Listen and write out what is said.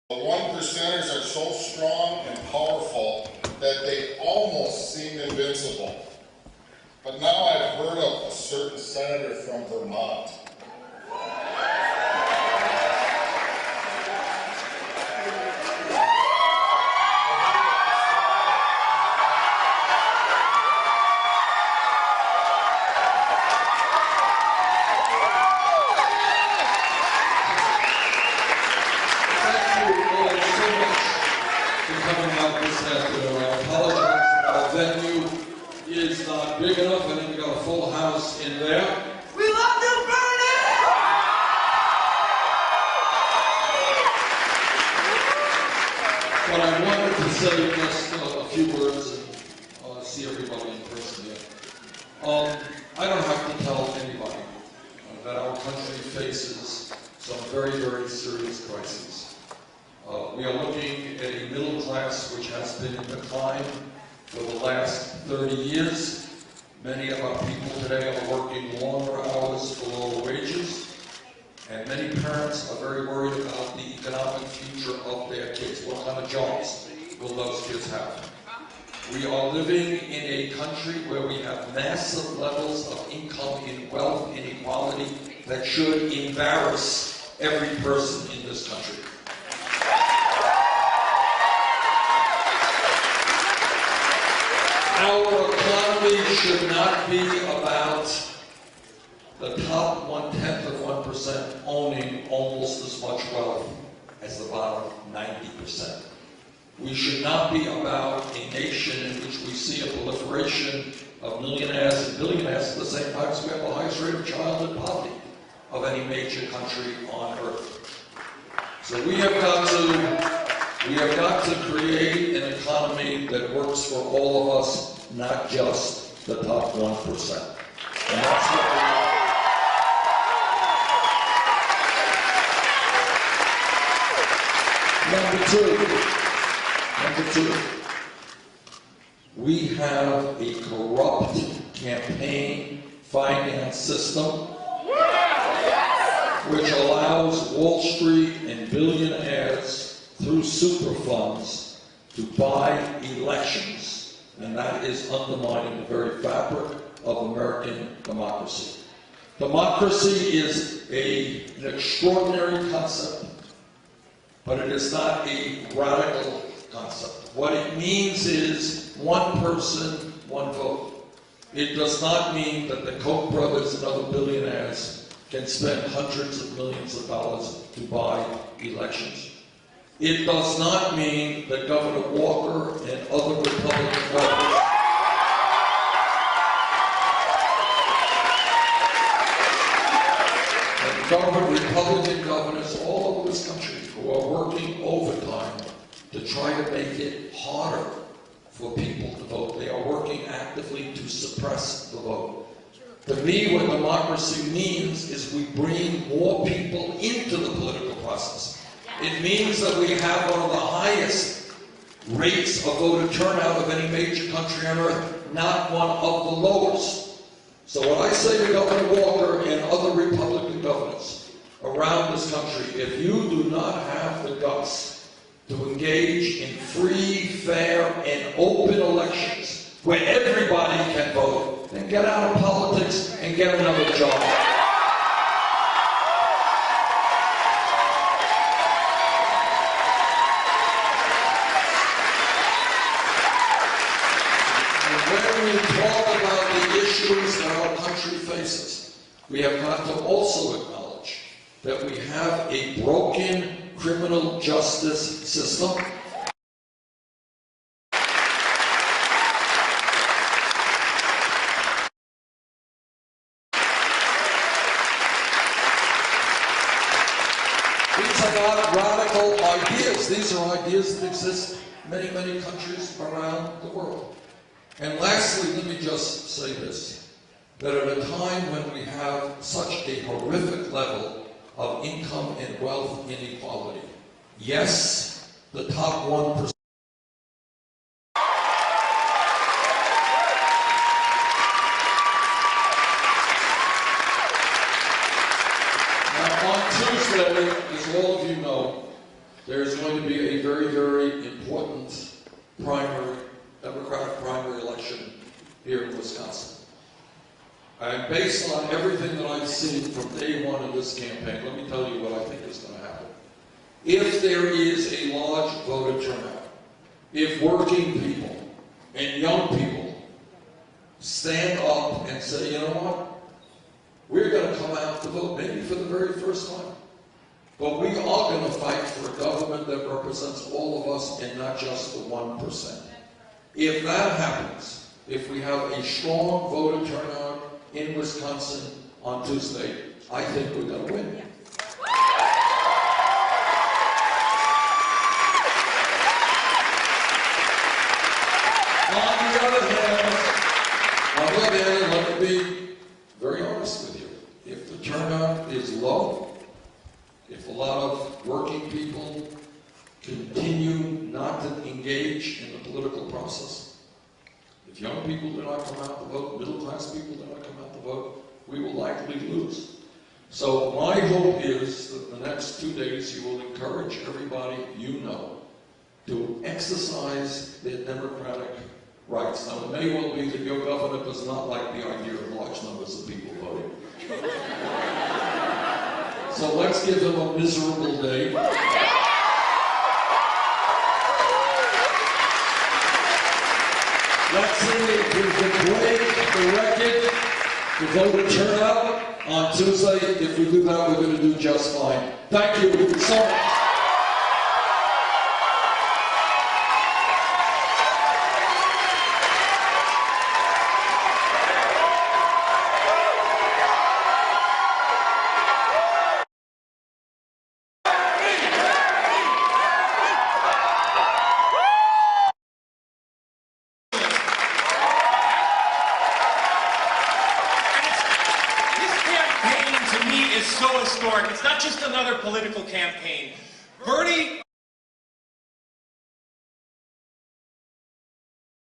The one percenters are so strong and powerful that they almost seem invincible. But now I've heard of a certain senator from Vermont. Venue is not big enough. I think we got a full house in there. We love you, Bernie! But I wanted to say just a few words and see everybody in person here. I don't have to tell anybody that our country faces some very, very serious crises. We are looking at a middle class which has been in decline for the last 30 years. Many of our people today are working longer hours for lower wages, and many parents are very worried about the economic future of their kids. What kind of jobs will those kids have? We are living in a country where we have massive levels of income and wealth inequality that should embarrass every person in this country. Our economy should not be about the top 1/10 of 1% owning almost as much wealth as the bottom 90%. We should not be about a nation in which we see a proliferation of millionaires and billionaires at the same time as we have the highest rate of childhood poverty of any major country on earth. So we have got to create an economy that works for all of us, not just the top 1%. And that's what Number two, we have a corrupt campaign finance system which allows Wall Street and billionaires through super funds to buy elections, and that is undermining the very fabric of American democracy. Democracy is an extraordinary concept, but it is not a radical concept. What it means is one person, one vote. It does not mean that the Koch brothers and other billionaires can spend hundreds of millions of dollars to buy elections. It does not mean that Governor Walker and other Republican governors Republican governors all over this country who are working overtime to try to make it harder for people to vote. They are working actively to suppress the vote. To me, what democracy means is we bring more people into the political process. It means that we have one of the highest rates of voter turnout of any major country on earth, not one of the lowest. So what I say to Governor Walker and other Republican governors around this country, if you do not have the guts to engage in free, fair, and open elections where everybody can vote, then get out of politics and get another job. When we talk about the issues that our country faces, we have got to also acknowledge that we have a broken criminal justice system. These are not radical ideas. These are ideas that exist in many, many countries around the world. And lastly, let me just say this, that at a time when we have such a horrific level of income and wealth inequality, yes, the top 1%. Now, on Tuesday, as all of you know, there's going to be a very, very important primary, Democratic primary election here in Wisconsin. And based on everything that I've seen from day one of this campaign, let me tell you what I think is going to happen. If there is a large voter turnout, if working people and young people stand up and say, you know what, we're going to come out to vote maybe for the very first time, but we are going to fight for a government that represents all of us and not just the 1%. If that happens, if we have a strong voter turnout in Wisconsin on Tuesday, I think we're going to win. On the other hand, let me be very honest with you. If the turnout is low, if a lot of working people continue not to engage in the political process, if young people do not come out to vote, middle-class people do not come out to vote, we will likely lose. So my hope is that the next 2 days you will encourage everybody you know to exercise their democratic rights. Now, it may well be that your governor does not like the idea of large numbers of people voting. So let's give him a miserable day. Let's see if we can break the record for voter turnout on Tuesday. If we do that, we're going to do just fine. Thank you so much. Is so historic. It's not just another political campaign. Bernie